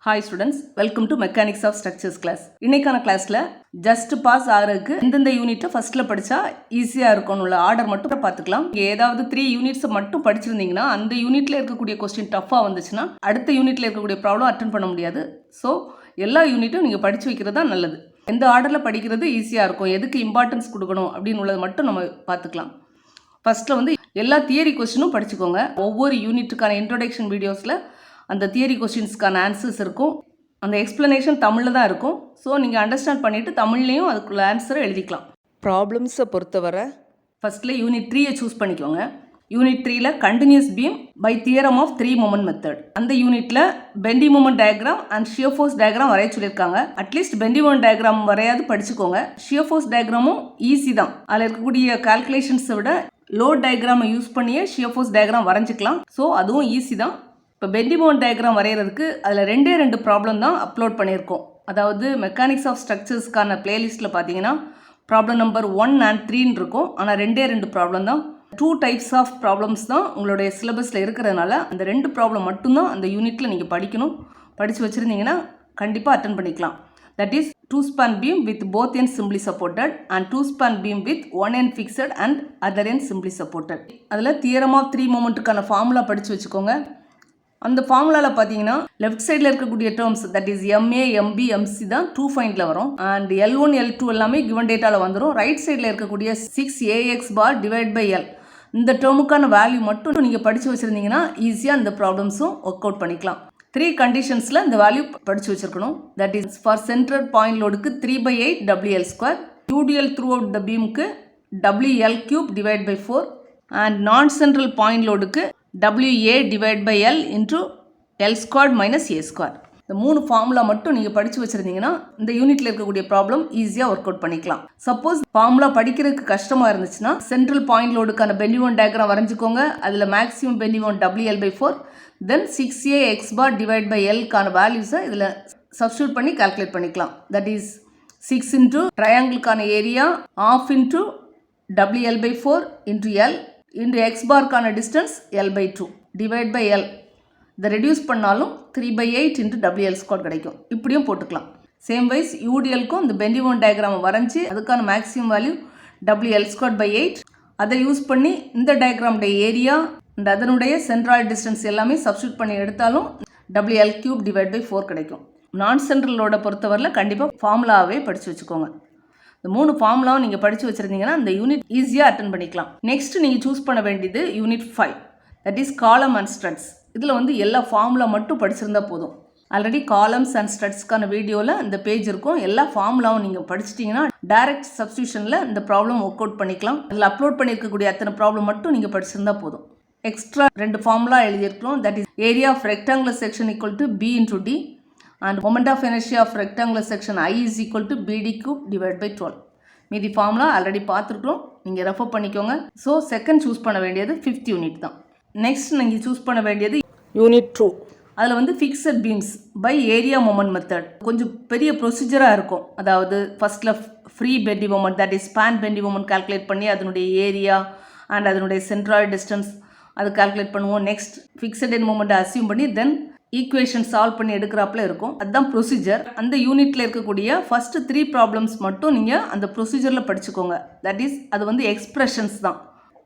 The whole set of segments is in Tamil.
Hi students, welcome to mechanics of structures class. இன்னைக்கான கிளாஸில் ஜஸ்ட் பாஸ் ஆகிறதுக்கு எந்தெந்த யூனிட்டை ஃபஸ்ட்டில் படித்தா ஈஸியாக இருக்கும்னு ஆர்டர் மட்டும் பார்த்துக்கலாம். ஏதாவது 3 யூனிட்ஸை மட்டும் படிச்சிருந்தீங்கன்னா அந்த யூனிட்டில் இருக்கக்கூடிய கொஸ்டின் டஃப்பாக வந்துச்சுன்னா அடுத்த யூனிட்டில் இருக்கக்கூடிய ப்ராப்ளம் அட்டன் பண்ண முடியாது. ஸோ எல்லா யூனிட்டும் நீங்கள் படித்து வைக்கிறது தான் நல்லது. எந்த ஆர்டரில் படிக்கிறது ஈஸியாக இருக்கும், எதுக்கு இம்பார்ட்டன்ஸ் கொடுக்கணும் அப்படின்னு உள்ளது மட்டும் நம்ம பார்த்துக்கலாம். ஃபஸ்ட்டில் எல்லா தியரி கொஸ்டினும் படிச்சுக்கோங்க. ஒவ்வொரு யூனிட்டுக்கான இன்ட்ரோடக்ஷன் வீடியோஸில் அந்த தியரி கொஸ்டின்ஸ்க்கான ஆன்சர்ஸ் இருக்கும். அந்த எக்ஸ்ப்ளனேஷன் தமிழில் தான் இருக்கும். ஸோ நீங்கள் அண்டர்ஸ்டாண்ட் பண்ணிவிட்டு தமிழ்லேயும் அதுக்குள்ள ஆன்சரை எழுதிக்கலாம். ப்ராப்ளம்ஸை பொறுத்தவரை ஃபஸ்ட்டில் யூனிட் 3 சூஸ் பண்ணிக்கோங்க. யூனிட் 3ல் continuous beam by theorem of 3 moment method. அந்த யூனிட்டில் bending moment diagram and shear force diagram வரைய சொல்லியிருக்காங்க. அட்லீஸ்ட் பெண்டிங் மொமெண்ட் டயக்ராம் வரையாவது படிச்சுக்கோங்க. ஷியர் ஃபோர்ஸ் டயக்ராமும் ஈஸி தான். அதில் இருக்கக்கூடிய கால்குலேஷன்ஸை விட லோட் டயக்ராமை யூஸ் பண்ணியே ஷியர் ஃபோர்ஸ் டயக்ராம் வரைஞ்சிக்கலாம். ஸோ அதுவும் ஈஸி தான். இப்போ பெண்டிங் மொமெண்ட் டயக்ராம் வரைகிறதுக்கு அதில் 2 ப்ராப்ளம் தான் அப்லோட் பண்ணியிருக்கோம். அதாவது மெக்கானிக்ஸ் ஆஃப் ஸ்ட்ரக்சர்ஸ்க்கான பிளேலிஸ்ட்டில் பார்த்தீங்கன்னா ப்ராப்ளம் நம்பர் 1 and 3 இருக்கும். ஆனால் 2 ப்ராப்ளம் தான். 2 டைப்ஸ் ஆஃப் ப்ராப்ளம்ஸ் தான் உங்களுடைய சிலபஸில் இருக்கிறதுனால அந்த 2 ப்ராப்ளம் மட்டும்தான் அந்த யூனிட்டில் நீங்கள் படிக்கணும். படித்து வச்சுருந்தீங்கன்னா கண்டிப்பாக அட்டன் பண்ணிக்கலாம். That is 2 span beam with both ends simply supported and 2 span beam with one end fixed and other end simply supported. அதில் தியரம் ஆஃப் 3 மொமெண்ட்டுக்கான ஃபார்முலா படித்து வச்சுக்கோங்க. அந்த ஃபார்முலாவில் பார்த்தீங்கன்னா லெஃப்ட் சைடில் இருக்கக்கூடிய terms that is MA, MB, MC தான் 2 ஃபைண்டில் வரும். அண்ட் L1, L2 எல்லாமே கிவன் டேட்டாவில் வந்துடும். ரைட் சைடில் இருக்கக்கூடிய 6AX bar divide by L இந்த டேர்முக்கான வேல்யூ மட்டும் நீங்கள் படித்து வச்சுருந்தீங்கன்னா ஈஸியாக இந்த ப்ராப்ளம்ஸும் ஒர்க் அவுட் பண்ணிக்கலாம். 3 கண்டிஷன்ஸில் இந்த வேல்யூ படித்து வச்சுருக்கணும். That is for central point லோடுக்கு 3/8 WL2, UDL throughout the பீமுக்கு WL³ divide by 4 and non central point லோடுக்கு WA divide by L into L² minus A². இந்த 3 ஃபார்முலா மட்டும் நீங்கள் படித்து வச்சுருந்தீங்கன்னா இந்த யூனிட்டில் இருக்கக்கூடிய ப்ராப்ளம் ஈஸியாக ஒர்க் அவுட் பண்ணிக்கலாம். சப்போஸ் ஃபார்முலா படிக்கிறதுக்கு கஷ்டமாக இருந்துச்சுன்னா சென்ட்ரல் பாயிண்ட் லோடுக்கான பெண்டிங் மொமெண்ட் டயக்ராம் வரைஞ்சிக்கோங்க. அதில் maximum bending moment WL/4 then 6AX bar divide by Lக்கான வேல்யூஸை இதில் சப்ஸ்டியூட் பண்ணி கால்குலேட் பண்ணிக்கலாம். தட் இஸ் 6 இன்ட்டு ட்ரையாங்கிளுக்கான area of into WL/4 into L into X பார்க்கான distance L/2 divide by L. இதை ரெடியூஸ் பண்ணாலும் 3/8 இன்ட்டு WL² கிடைக்கும். இப்படியும் போட்டுக்கலாம். சேம் வைஸ் UDLக்கும் இந்த பெண்டிங் மொமெண்ட் டயக்ராமை வரைஞ்சி அதுக்கான மேக்ஸிமம் வேல்யூ WL²/8. அதை யூஸ் பண்ணி இந்த டயக்ராமுடைய ஏரியா அண்ட் அதனுடைய சென்ட்ராய்டு டிஸ்டன்ஸ் எல்லாமே சப்ஸ்டியூட் பண்ணி எடுத்தாலும் WL³ டிவைட் பை 4 கிடைக்கும். நான் சென்ட்ரலோட பொறுத்தவரையில் கண்டிப்பாக ஃபார்முலாவே படித்து வச்சுக்கோங்க. இந்த 3 ஃபார்முலாவும் நீங்கள் படித்து வச்சுருந்தீங்கன்னா இந்த யூனிட் ஈஸியாக அட்டன் பண்ணிக்கலாம். நெக்ஸ்ட் நீங்கள் சூஸ் பண்ண வேண்டியது யூனிட் 5 தட் இஸ் காலம் அண்ட் ஸ்ட்ரட்ஸ். இதில் எல்லா ஃபார்முலா மட்டும் படிச்சிருந்தா போதும். ஆல்ரெடி காலம்ஸ் அண்ட் ஸ்ட்ரட்ஸ்க்கான வீடியோவில் இந்த பேஜ் இருக்கும். எல்லா ஃபார்முலாவும் நீங்கள் படிச்சிட்டிங்கன்னா டைரக்ட் சப்ஸ்டியூஷனில் இந்த ப்ராப்ளம் ஒர்க் அவுட் பண்ணிக்கலாம். அதில் அப்லோட் பண்ணியிருக்கக்கூடிய அத்தனை ப்ராப்ளம் மட்டும் நீங்கள் படிச்சிருந்தா போதும். எக்ஸ்ட்ரா 2 ஃபார்முலா எழுதியிருக்கிறோம். That is area of rectangular section equal to B into D and moment of inertia of rectangular section I is equal to BD³ divided by 12. மீதி ஃபார்முலா ஆல்ரெடி பார்த்துருக்கோம், நீங்கள் ரெஃபர் பண்ணிக்கோங்க. ஸோ செகண்ட் சூஸ் பண்ண வேண்டியது 5th யூனிட் தான். நெக்ஸ்ட் நீங்கள் சூஸ் பண்ண வேண்டியது யூனிட் 2. அதில் fixed beams by area moment method. கொஞ்சம் பெரிய ப்ரொசீஜராக இருக்கும். அதாவது ஃபஸ்ட்டில் free bending moment that is span bending moment calculate பண்ணி அதனுடைய ஏரியா அண்ட் அதனுடைய சென்ட்ராய்டு டிஸ்டன்ஸ் அது கால்குலேட் பண்ணுவோம். நெக்ஸ்ட் ஃபிக்ஸட் எண்ட் மொமெண்ட்டை அசியூம் பண்ணி தென் ஈக்குவேஷன் சால்வ் பண்ணி எடுக்கிறாப்புல இருக்கும். அதுதான் ப்ரொசீஜர். அந்த யூனிட்டில் இருக்கக்கூடிய ஃபஸ்ட்டு 3 ப்ராப்ளம்ஸ் மட்டும் நீங்கள் அந்த ப்ரொசீஜரில் படிச்சுக்கோங்க. தட் இஸ் அது எக்ஸ்பிரஷன்ஸ் தான்.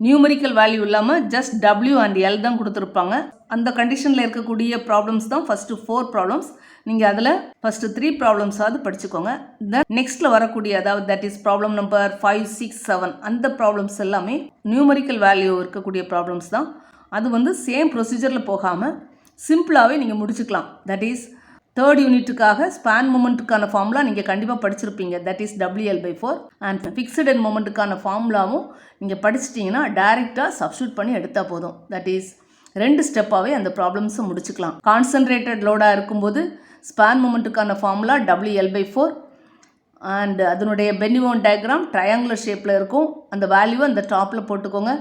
நியூமரிக்கல் வேல்யூ இல்லாமல் ஜஸ்ட் W அண்ட் L தான் கொடுத்துருப்பாங்க. அந்த கண்டிஷனில் இருக்கக்கூடிய ப்ராப்ளம்ஸ் தான் ஃபஸ்ட்டு 4 ப்ராப்ளம்ஸ். நீங்கள் அதில் ஃபஸ்ட்டு 3 ப்ராப்ளம்ஸாவது படிச்சுக்கோங்க. தென் நெக்ஸ்ட்டில் வரக்கூடிய அதாவது தட் இஸ் ப்ராப்ளம் நம்பர் 5, 6, 7 அந்த ப்ராப்ளம்ஸ் எல்லாமே நியூமரிக்கல் வேல்யூ இருக்கக்கூடிய ப்ராப்ளம்ஸ் தான். அது சேம் ப்ரொசீஜரில் போகாமல் சிம்பிளாகவே நீங்கள் முடிச்சுக்கலாம். தட் இஸ் 3rd யூனிட்டுக்காக ஸ்பேன் மொமெண்ட்டுக்கான ஃபார்முலா நீங்கள் கண்டிப்பாக படிச்சிருப்பீங்க. That is WL/4 and fixed end மொமெண்ட்டுக்கான ஃபார்முலாவும் நீங்கள் படிச்சிட்டிங்கன்னா டைரெக்டாக சப்ஸ்டியூட் பண்ணி எடுத்தால் போதும். தட் இஸ் 2 ஸ்டெப்பாகவே அந்த ப்ராப்ளம்ஸை முடிச்சுக்கலாம். கான்சன்ட்ரேட்டட் லோடாக இருக்கும்போது ஸ்பேன் மொமெண்ட்டுக்கான ஃபார்முலா WL/4 அண்ட் அதனுடைய பெண்டிங் மொமெண்ட் டயக்ராம் ட்ரையாங்குலர் ஷேப்பில் இருக்கும். அந்த வேல்யூவை அந்த டாப்பில் போட்டுக்கோங்க.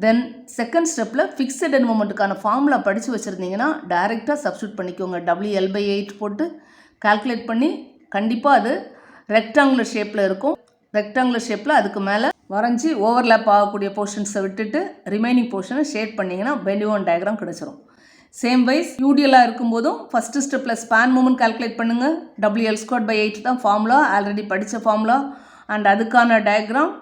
தென் செகண்ட் ஸ்டெப்பில் ஃபிக்ஸட் எண்ட் மொமெண்ட்டுக்கான ஃபார்முலா படித்து வச்சுருந்தீங்கன்னா டைரெக்டாக சப்ஸ்டியூட் பண்ணிக்கோங்க. WL/8 போட்டு கால்குலேட் பண்ணி கண்டிப்பாக அது ரெக்டாங்குலர் ஷேப்பில் இருக்கும். ரெக்டாங்குலர் ஷேப்பில் அதுக்கு மேலே வரைஞ்சி ஓவர்லேப் ஆகக்கூடிய போர்ஷன்ஸை விட்டுட்டு ரிமைனிங் போர்ஷனை ஷேட் பண்ணிங்கன்னா பெண்டிங் மொமெண்ட் டயக்ராம் கிடச்சிரும். சேம் வைஸ் யூடிஎல்லாக இருக்கும்போதும் ஃபஸ்ட்டு ஸ்டெப்பில் ஸ்பேன் மூமெண்ட் கால்குலேட் பண்ணுங்கள். WL²/8 தான் ஃபார்முலா, ஆல்ரெடி படித்த ஃபார்முலா. அண்ட் அதுக்கான டயக்ராம்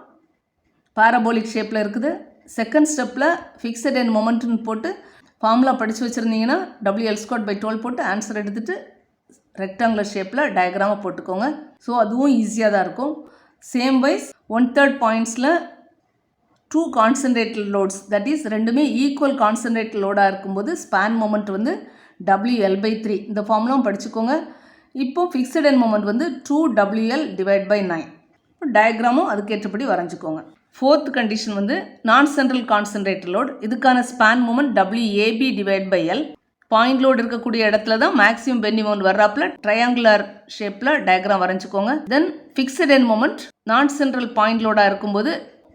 பாரபோலிக் ஷேப்பில் இருக்குது. செகண்ட் ஸ்டெப்பில் ஃபிக்ஸட் அண்ட் மொமெண்ட்னு போட்டு ஃபார்முலா படித்து வச்சுருந்தீங்கன்னா WL²/12 போட்டு ஆன்சர் எடுத்துகிட்டு ரெக்டாங்குலர் ஷேப்பில் டயக்ராமை போட்டுக்கோங்க. ஸோ அதுவும் ஈஸியாக தான் இருக்கும். சேம் வைஸ் 1/3 பாயிண்ட்ஸில் 2 கான்சன்ட்ரேட்டட் லோட்ஸ், தட் இஸ் ரெண்டுமே ஈக்குவல் கான்சன்ட்ரேட்டட் லோடாக இருக்கும்போது ஸ்பேன் மொமெண்ட் வந்து WL/3 இந்த ஃபார்முலாவும் படிச்சுக்கோங்க. இப்போது ஃபிக்ஸட் அண்ட் மொமெண்ட் வந்து 2WL/9. இப்போ டயக்ராமும் அதுக்கேற்றபடி வரைஞ்சிக்கோங்க. ஃபோர்த் கண்டிஷன் வந்து நான் சென்ட்ரல் கான்சன்ட்ரேட்டட் லோட். இதுக்கான span moment WAB/L. Point load இருக்கக்கூடிய இடத்துல தான் மேக்ஸிமம் பெண்டிங் மொமெண்ட் வர்றாப்புல ட்ரையாங்குலர் ஷேப்பில் டயக்ராம் வரைஞ்சிக்கோங்க. Then fixed end moment non central point லோடாக இருக்கும்போது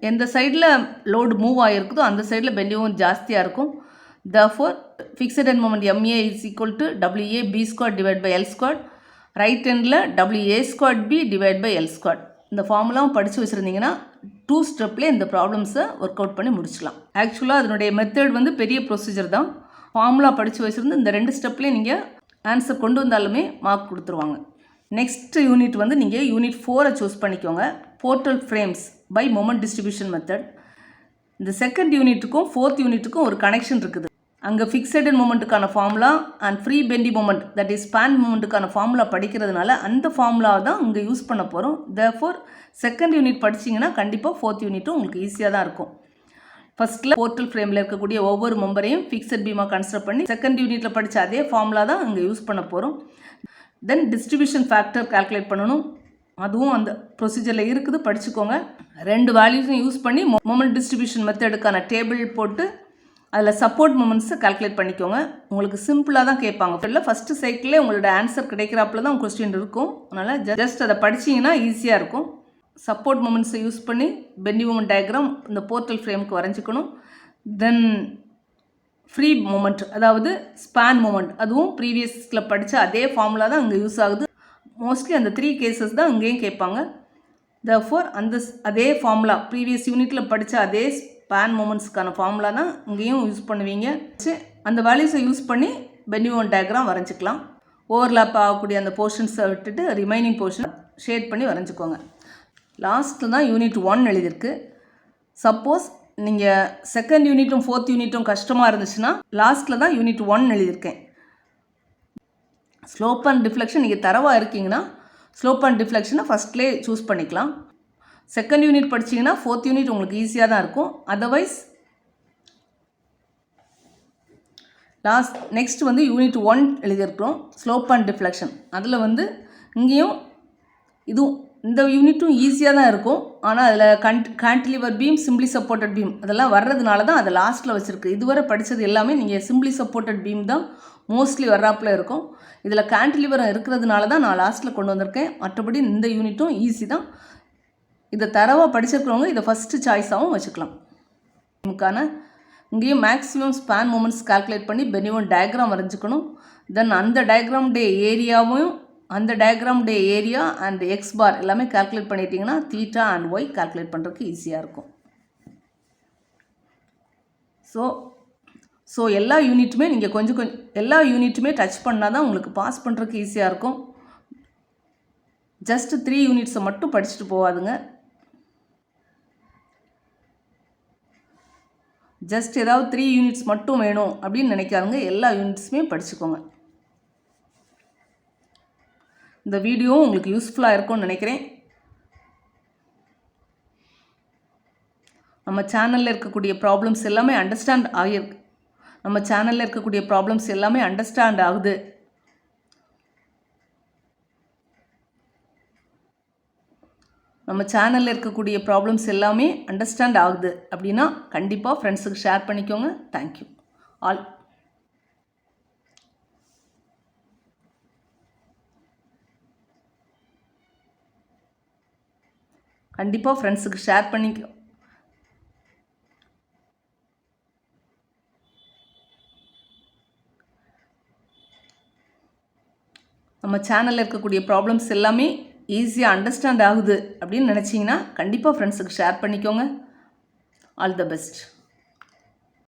எந்த சைடில் லோடு மூவ் ஆகிருக்குதோ அந்த சைடில் பெண்டிங் மொமெண்ட் ஜாஸ்தியாக இருக்கும். therefore fixed end moment MA is equal to WAB²/L². Right handle WA²B/L². இந்த ஃபார்முலாவும் படித்து வச்சுருந்தீங்கன்னா 2 ஸ்டெப்லேயே இந்த ப்ராப்ளம்ஸை ஒர்க் அவுட் பண்ணி முடிச்சிடலாம். ஆக்சுவலாக அதனுடைய மெத்தட் வந்து பெரிய ப்ரொசீஜர் தான். ஃபார்முலா படித்து வச்சுருந்து இந்த 2 ஸ்டெப்லேயே நீங்கள் ஆன்சர் கொண்டு வந்தாலுமே மார்க் கொடுத்துருவாங்க. நெக்ஸ்ட் யூனிட் வந்து நீங்கள் யூனிட் 4 சூஸ் பண்ணிக்கோங்க. Portal frames by moment distribution method. இந்த செகண்ட் யூனிட்டுக்கும் ஃபோர்த் யூனிட்டுக்கும் ஒரு கனெக்ஷன் இருக்குது. அங்கே ஃபிக்ஸட் அண்ட் மொமெண்ட்டுக்கான formula and free bending moment, that is span மொமெண்ட்டுக்கான ஃபார்முலா படிக்கிறதுனால அந்த ஃபார்முலாவை தான் இங்கே யூஸ் பண்ண போகிறோம். therefore செகண்ட் யூனிட் படிச்சிங்கன்னா கண்டிப்பாக ஃபோர்த் யூனிட்டும் உங்களுக்கு ஈஸியாக தான் இருக்கும். ஃபஸ்ட்டில் போர்ட்டல் ஃப்ரேமில் இருக்கக்கூடிய ஒவ்வொரு மெம்பரையும் ஃபிக்ஸட் பீமாக கன்சிடர் பண்ணி செகண்ட் யூனிட்டில் படித்த அதே ஃபார்முலா தான் இங்கே யூஸ் பண்ண போகிறோம். தென் டிஸ்ட்ரிபியூஷன் ஃபேக்டர் கால்குலேட் பண்ணணும். அதுவும் அந்த ப்ரொசீஜரில் இருக்குது, படிச்சுக்கோங்க. 2 வேல்யூஸும் யூஸ் பண்ணி மொமெண்ட் டிஸ்ட்ரிபியூஷன் மெத்தடுக்கான டேபிள் போட்டு அதில் சப்போர்ட் மொமெண்ட்ஸை கால்குலேட் பண்ணிக்கோங்க. உங்களுக்கு சிம்பிளாக தான் கேட்பாங்க. இல்லை ஃபஸ்ட்டு சைக்கிளே உங்களோட ஆன்சர் கிடைக்கிறாப்புல தான் கொஸ்டின் இருக்கும். அதனால் ஜஸ்ட் அதை படிச்சிங்கன்னா ஈஸியாக இருக்கும். சப்போர்ட் மொமெண்ட்ஸை யூஸ் பண்ணி பெண்டி மொமெண்ட் டயக்ராம் இந்த போர்ட்டல் ஃப்ரேமுக்கு வரைஞ்சிக்கணும். தென் ஃப்ரீ மொமெண்ட், அதாவது ஸ்பேன் மொமெண்ட், அதுவும் ப்ரீவியஸில் படித்த அதே ஃபார்முலா தான் இங்கே யூஸ் ஆகுது. மோஸ்ட்லி அந்த 3 கேசஸ் தான் இங்கேயும் கேட்பாங்க. therefore அதே ஃபார்முலா ப்ரீவியஸ் யூனிட்டில் படித்த அதே ஸ்பேன் மொமெண்ட்ஸ்க்கான ஃபார்முலா தான் இங்கேயும் யூஸ் பண்ணுவீங்க. அந்த வேல்யூஸை யூஸ் பண்ணி பெண்டி மொமெண்ட் டயக்ராம் வரைஞ்சிக்கலாம். ஓவர்லாப் ஆகக்கூடிய அந்த போர்ஷன்ஸை விட்டுட்டு ரிமைனிங் போர்ஷன் ஷேட் பண்ணி வரைஞ்சிக்கோங்க. லாஸ்ட்டில் தான் யூனிட் 1 எழுதியிருக்கு. சப்போஸ் நீங்கள் செகண்ட் யூனிட்டும் ஃபோர்த் யூனிட்டும் கஷ்டமாக இருந்துச்சுன்னா லாஸ்ட்டில் தான் யூனிட் 1 எழுதியிருக்கேன். ஸ்லோப் அண்ட் டிஃப்ளெக்ஷன் நீங்கள் தரவாக இருக்கீங்கன்னா ஸ்லோப் அண்ட் டிஃப்ளெக்ஷனை ஃபஸ்ட்லேயே சூஸ் பண்ணிக்கலாம். செகண்ட் யூனிட் படிச்சிங்கன்னா ஃபோர்த் யூனிட் உங்களுக்கு ஈஸியாக தான் இருக்கும். அதர்வைஸ் நெக்ஸ்ட் வந்து யூனிட் 1 எழுதியிருக்கிறோம், ஸ்லோப் அண்ட் டிஃப்ளெக்ஷன். அதில் வந்து இங்கேயும் இதுவும் இந்த யூனிட்டும் ஈஸியாக தான் இருக்கும். ஆனால் அதில் cantilever beam, simply supported beam அதெல்லாம் வர்றதுனால தான் அதை லாஸ்ட்டில் வச்சுருக்கு. இதுவரை படித்தது எல்லாமே நீங்கள் சிம்பிளி சப்போர்ட்டட் பீம் தான் மோஸ்ட்லி வர்றாப்பில் இருக்கும். இதில் கேன்டிலிவரம் இருக்கிறதுனால தான் நான் லாஸ்ட்டில் கொண்டு வந்திருக்கேன். மற்றபடி இந்த யூனிட்டும் ஈஸி தான். இதை தரவாக படிச்சிருக்கிறவங்க இதை ஃபஸ்ட்டு சாய்ஸாகவும் வச்சுக்கலாம். இங்கேயும் மேக்ஸிமம் ஸ்பேன் மொமெண்ட்ஸ் கால்குலேட் பண்ணி பெண்டி மொமெண்ட் டயக்ராம் வரைஞ்சிக்கணும். தென் அந்த டயக்ராமுடைய ஏரியாவும் அந்த டயக்ராமுடைய ஏரியா அண்ட் எக்ஸ் பார் எல்லாமே கால்குலேட் பண்ணிட்டீங்கன்னா தீட்டா அண்ட் ஒய் கால்குலேட் பண்ணுறதுக்கு ஈஸியாக இருக்கும். ஸோ எல்லா யூனிட்டுமே நீங்கள் கொஞ்சம் எல்லா யூனிட்டுமே டச் பண்ணால் தான் உங்களுக்கு பாஸ் பண்ணுறதுக்கு ஈஸியாக இருக்கும். ஜஸ்ட் 3 யூனிட்ஸை மட்டும் படிச்சுட்டு போகாதுங்க. ஜஸ்ட் ஏதாவது 3 யூனிட்ஸ் மட்டும் வேணும் அப்படின்னு நினைக்காதுங்க. எல்லா யூனிட்ஸுமே படிச்சுக்கோங்க. இந்த வீடியோவும் உங்களுக்கு யூஸ்ஃபுல்லாக இருக்கும்னு நினைக்கிறேன். நம்ம சேனலில் இருக்கக்கூடிய ப்ராப்ளம்ஸ் எல்லாமே அண்டர்ஸ்டாண்ட் ஆகியிருக்கு. நம்ம சேனலில் இருக்கக்கூடிய ப்ராப்ளம்ஸ் எல்லாமே அண்டர்ஸ்டாண்ட் ஆகுது. நம்ம சேனலில் இருக்கக்கூடிய ப்ராப்ளம்ஸ் எல்லாமே அண்டர்ஸ்டாண்ட் ஆகுது அப்படின்னா கண்டிப்பாக ஃப்ரெண்ட்ஸுக்கு ஷேர் பண்ணிக்கோங்க. Thank you all. கண்டிப்பாக ஃப்ரெண்ட்ஸுக்கு ஷேர் பண்ணிக்க. நம்ம சேனலில் இருக்கக்கூடிய ப்ராப்ளம்ஸ் எல்லாமே ஈஸியாக அண்டர்ஸ்டாண்ட் ஆகுது அப்படின்னு நினச்சிங்கன்னா கண்டிப்பாக ஃப்ரெண்ட்ஸுக்கு ஷேர் பண்ணிக்கோங்க. All the best.